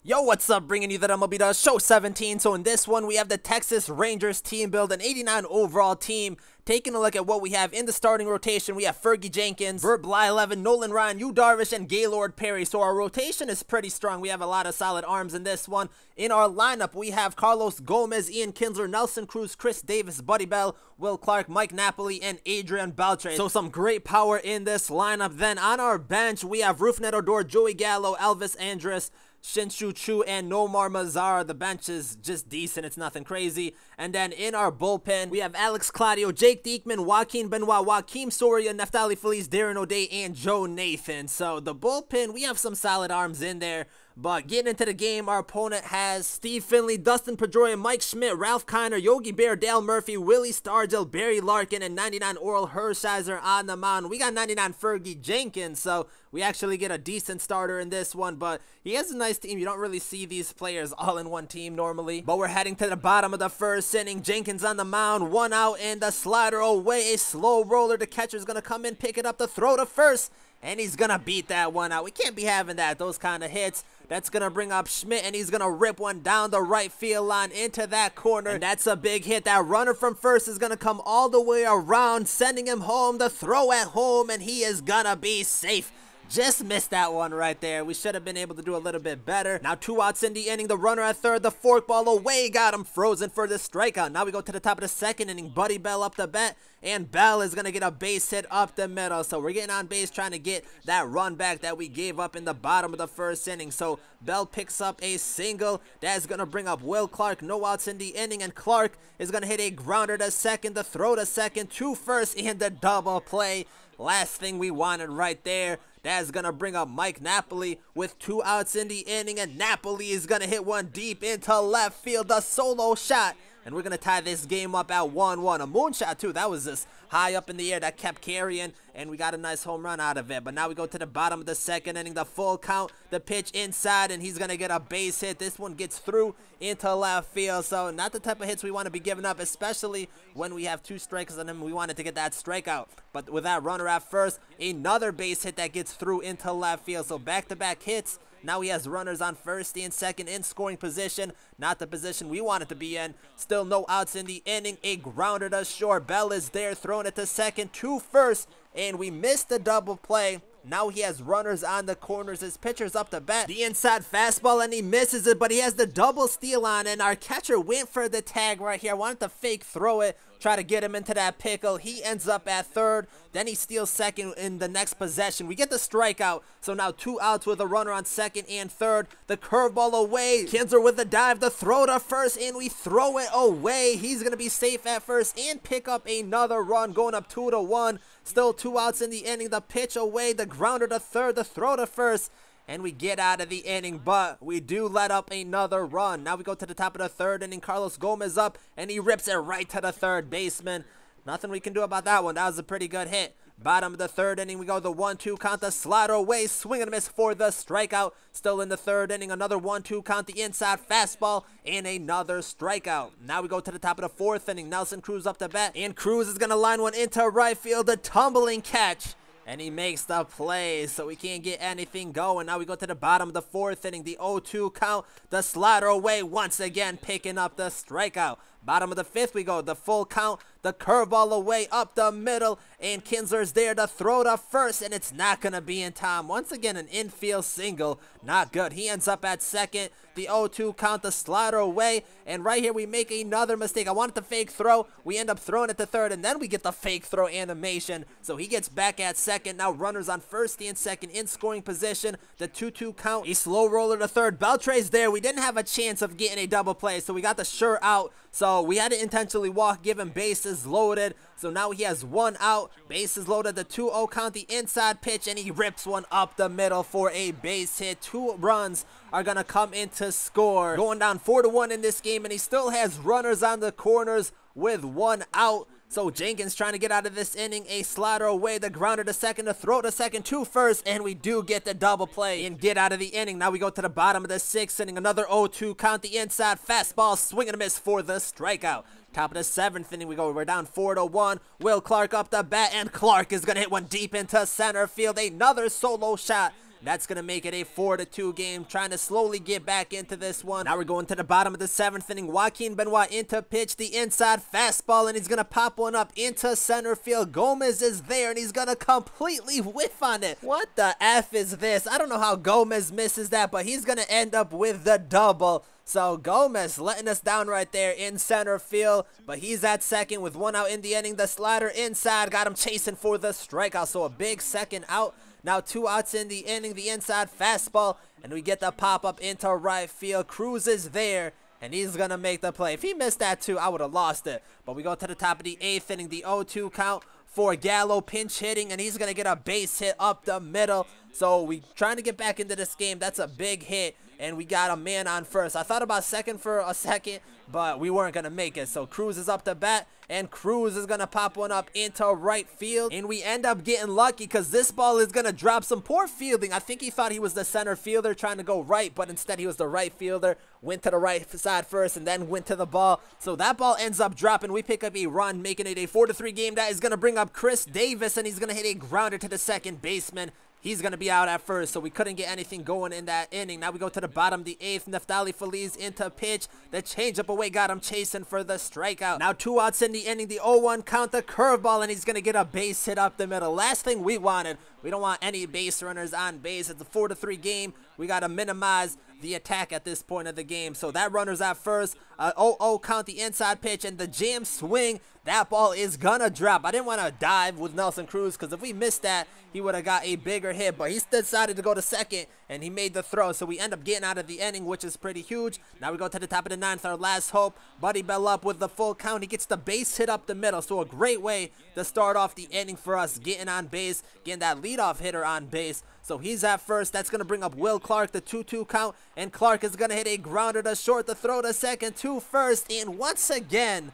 Yo, what's up? Bringing you the MLB Show 17. So in this one, we have the Texas Rangers team build, an 89 overall team. Taking a look at what we have in the starting rotation, we have Fergie Jenkins, Bert Blyleven, Nolan Ryan, Yu Darvish, and Gaylord Perry. So our rotation is pretty strong. We have a lot of solid arms in this one. In our lineup, we have Carlos Gomez, Ian Kinsler, Nelson Cruz, Chris Davis, Buddy Bell, Will Clark, Mike Napoli, and Adrian Beltre. So some great power in this lineup. Then on our bench, we have Rougned Odor, Joey Gallo, Elvis Andrus, Shin-Soo Choo, and Nomar Mazara. The bench is just decent. It's nothing crazy. And then in our bullpen, we have Alex Claudio, Jake Diekman, Joaquin Benoit, Joaquim Soria, Neftali Feliz, Darren O'Day, and Joe Nathan. So the bullpen, we have some solid arms in there. But getting into the game, our opponent has Steve Finley, Dustin Pedroia, Mike Schmidt, Ralph Kiner, Yogi Bear, Dale Murphy, Willie Stargell, Barry Larkin, and 99 Oral Hershiser on the mound. We got 99 Fergie Jenkins, so we actually get a decent starter in this one. But he has a nice team. You don't really see these players all in one team normally. But we're heading to the bottom of the first inning. Jenkins on the mound, 1 out, and the slider away. A slow roller. The catcher's going to come in, pick it up, the throw to first. And he's going to beat that one out. We can't be having those kind of hits. That's going to bring up Schmidt, and he's going to rip one down the right field line into that corner. And that's a big hit. That runner from first is going to come all the way around, sending him home. The throw at home, and he is going to be safe. Just missed that one right there. We should have been able to do a little bit better. Now 2 outs in the inning. The runner at third. The forkball away. Got him frozen for the strikeout. Now we go to the top of the second inning. Buddy Bell up the bat. And Bell is going to get a base hit up the middle. So we're getting on base trying to get that run back that we gave up in the bottom of the first inning. So Bell picks up a single. That's going to bring up Will Clark. No outs in the inning. And Clark is going to hit a grounder to second. The throw to second. 2 first and the double play. Last thing we wanted right there. That's going to bring up Mike Napoli with 2 outs in the inning. And Napoli is going to hit one deep into left field. A solo shot. And we're going to tie this game up at 1-1. A moonshot, too. That was just high up in the air. That kept carrying. And we got a nice home run out of it. But now we go to the bottom of the second inning. The full count. The pitch inside. And he's going to get a base hit. This one gets through into left field. So not the type of hits we want to be giving up. Especially when we have 2 strikes on him. We wanted to get that strikeout. But with that runner at first. Another base hit that gets through into left field. So back-to-back hits. Now he has runners on first and second in scoring position. Not the position we wanted to be in. Still no outs in the inning. A grounder to short. Bell is there throwing it to second. 2 first. And we missed the double play. Now he has runners on the corners. His pitcher's up to bat. The inside fastball, and he misses it, but he has the double steal on, and our catcher went for the tag right here. I wanted to fake throw it, try to get him into that pickle. He ends up at third. Then he steals second in the next possession. We get the strikeout, so now 2 outs with a runner on second and third. The curveball away. Kinsler with the dive, the throw to first, and we throw it away. He's going to be safe at first and pick up another run, going up 2-1. Still 2 outs in the inning. The pitch away, the grounder to third, the throw to first, and we get out of the inning, but we do let up another run. Now we go to the top of the third inning. Carlos Gomez up, and he rips it right to the third baseman. Nothing we can do about that one. That was a pretty good hit. Bottom of the third inning, we go the 1-2 count, the slider away, swing and a miss for the strikeout. Still in the third inning, another 1-2 count, the inside fastball, and another strikeout. Now we go to the top of the fourth inning. Nelson Cruz up to bat, and Cruz is going to line one into right field, a tumbling catch. And he makes the play, so we can't get anything going. Now we go to the bottom of the fourth inning. The 0-2 count, the slider away, once again picking up the strikeout. Bottom of the fifth we go, the full count, the curveball away up the middle, and Kinsler's there to throw to first, and it's not going to be in time. Once again, an infield single, not good. He ends up at second, the 0-2 count, the slider away, and right here we make another mistake. I wanted the fake throw, we end up throwing it to third, and then we get the fake throw animation, so he gets back at second. Now runners on first and second in scoring position, the 2-2 count, a slow roller to third. Beltre's there. We didn't have a chance of getting a double play, so we got the sure out. So we had to intentionally walk, give him bases loaded. So now he has 1 out, bases loaded, the 2-0 count, the inside pitch, and he rips one up the middle for a base hit. 2 runs are going to come in to score. Going down 4-1 in this game, and he still has runners on the corners with 1 out. So Jenkins trying to get out of this inning. A slider away, the grounder to second, the throw to second, 2 first, and we do get the double play and get out of the inning. Now we go to the bottom of the 6th inning. Another 0-2 count, the inside fastball, swing and a miss for the strikeout. Top of the 7th inning we go. We're down 4-1. Will Clark up the bat, and Clark is going to hit one deep into center field. Another solo shot. That's going to make it a 4-2 game, trying to slowly get back into this one. Now we're going to the bottom of the 7th inning. Joaquin Benoit into pitch, the inside fastball, and he's going to pop one up into center field. Gomez is there, and he's going to completely whiff on it. What the F is this? I don't know how Gomez misses that, but he's going to end up with the double. So Gomez letting us down right there in center field, but he's at second with 1 out in the inning. The slider inside got him chasing for the strikeout, so a big second out. Now 2 outs in the inning, the inside fastball, and we get the pop-up into right field. Cruz is there, and he's going to make the play. If he missed that too, I would have lost it. But we go to the top of the 8th inning, the 0-2 count for Gallo, pinch hitting, and he's going to get a base hit up the middle. So we trying to get back into this game. That's a big hit, and we got a man on first. I thought about second for a second, but we weren't going to make it. So Cruz is up to bat, and Cruz is going to pop one up into right field. And we end up getting lucky because this ball is going to drop. Some poor fielding. I think he thought he was the center fielder trying to go right, but instead he was the right fielder. Went to the right side first and then went to the ball. So that ball ends up dropping. We pick up a run, making it a 4-3 game. That is going to bring up Chris Davis, and he's going to hit a grounder to the second baseman. He's going to be out at first, so we couldn't get anything going in that inning. Now we go to the bottom of the 8th. Neftali Feliz into pitch. The changeup away got him chasing for the strikeout. Now 2 outs in the inning. The 0-1 count, the curveball, and he's going to get a base hit up the middle. Last thing we wanted. We don't want any base runners on base. It's a 4-3 game. We got to minimize the attack at this point of the game. So that runner's at first. 0-0 count, the inside pitch, and the jam swing. That ball is gonna drop. I didn't want to dive with Nelson Cruz because if we missed that, he would have got a bigger hit. But he decided to go to second, and he made the throw. So we end up getting out of the inning, which is pretty huge. Now we go to the top of the 9th, our last hope. Buddy Bell up with the full count. He gets the base hit up the middle. So a great way to start off the inning for us, getting on base, getting that leadoff hitter on base. So he's at first. That's going to bring up Will Clark, the 2-2 count. And Clark is going to hit a grounder to short, the throw to second, to first. And once again,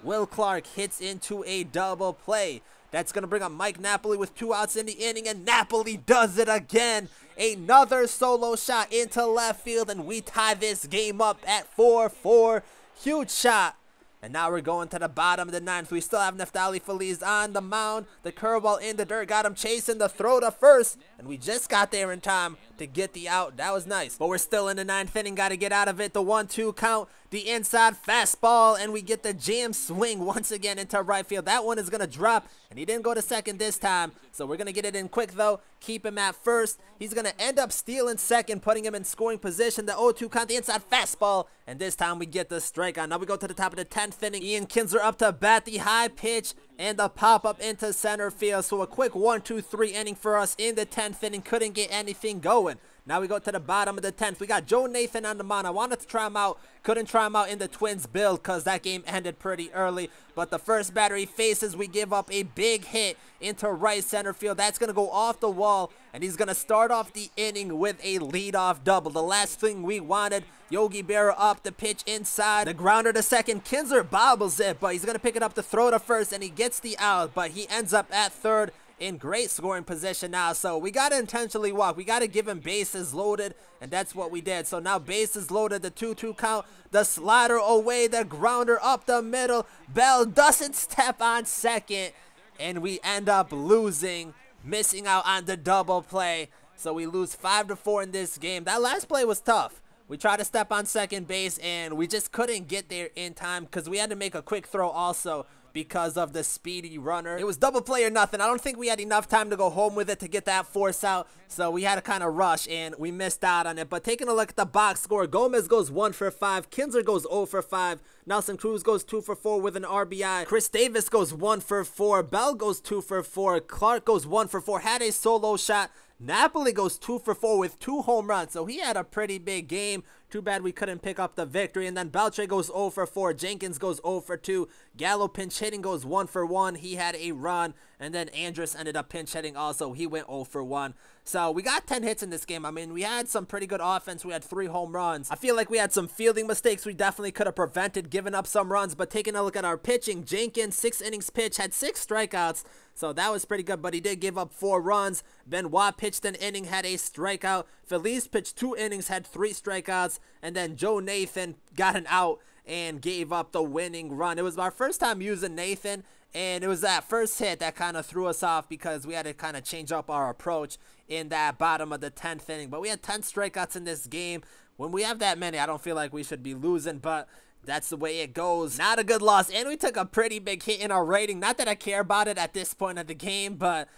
Will Clark hits into a double play. That's going to bring up Mike Napoli with 2 outs in the inning, and Napoli does it again. Another solo shot into left field, and we tie this game up at 4-4. Huge shot. And now we're going to the bottom of the 9th. We still have Neftali Feliz on the mound. The curveball in the dirt got him chasing, the throw to first. And we just got there in time to get the out. That was nice. But we're still in the 9th inning. Got to get out of it. The 1-2 count. The inside fastball. And we get the jam swing once again into right field. That one is going to drop. And he didn't go to second this time. So we're going to get it in quick though. Keep him at first. He's going to end up stealing second, putting him in scoring position. The 0-2 count. The inside fastball. And this time we get the strikeout. Now we go to the top of the 10th inning. Ian Kinsler up to bat, the high pitch and the pop-up into center field. So a quick 1-2-3 inning for us in the 10th inning. Couldn't get anything going. Now we go to the bottom of the 10th. We got Joe Nathan on the mound. I wanted to try him out. Couldn't try him out in the Twins build because that game ended pretty early. But the first batter he faces, we give up a big hit into right center field. That's going to go off the wall. And he's going to start off the inning with a leadoff double. The last thing we wanted. Yogi Berra up, the pitch inside. The grounder to second. Kinsler bobbles it, but he's going to pick it up to throw to first. And he gets the out, but he ends up at third. In great scoring position now, so we got to intentionally walk. We got to give him bases loaded, and that's what we did. So now bases loaded, the 2-2 count, the slider away, the grounder up the middle. Bell doesn't step on second, and we end up losing, missing out on the double play. So we lose 5-4 in this game. That last play was tough. We tried to step on second base, and we just couldn't get there in time because we had to make a quick throw also, because of the speedy runner. It was double play or nothing. I don't think we had enough time to go home with it to get that force out, so we had to kind of rush and we missed out on it. But taking a look at the box score, Gomez goes 1 for 5, Kinsler goes 0 for 5, Nelson Cruz goes 2 for 4 with an RBI, Chris Davis goes 1 for 4, Bell goes 2 for 4, Clark goes 1 for 4, had a solo shot. Napoli goes 2 for 4 with 2 home runs, so he had a pretty big game. Too bad we couldn't pick up the victory. And then Beltre goes 0 for 4, Jenkins goes 0 for 2, Gallo pinch hitting goes 1 for 1. He had a run, and then Andrus ended up pinch hitting also. He went 0 for 1. So we got 10 hits in this game. I mean, we had some pretty good offense. We had 3 home runs. I feel like we had some fielding mistakes we definitely could have prevented, giving up some runs. But taking a look at our pitching, Jenkins, 6 innings pitched, had 6 strikeouts. So that was pretty good, but he did give up 4 runs. Benoit pitched an inning, had a strikeout. Feliz pitched 2 innings, had 3 strikeouts. And then Joe Nathan got an out and gave up the winning run. It was our first time using Nathan, And it was that first hit that kind of threw us off because we had to kind of change up our approach in that bottom of the 10th inning. But we had 10 strikeouts in this game. When we have that many, I don't feel like we should be losing, but that's the way it goes. Not a good loss, and we took a pretty big hit in our rating. Not that I care about it at this point of the game, but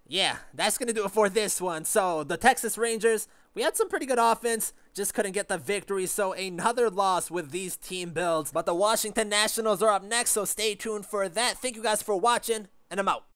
yeah, that's going to do it for this one. So the Texas Rangers, we had some pretty good offense, just couldn't get the victory. So another loss with these team builds. But the Washington Nationals are up next, so stay tuned for that. Thank you guys for watching, and I'm out.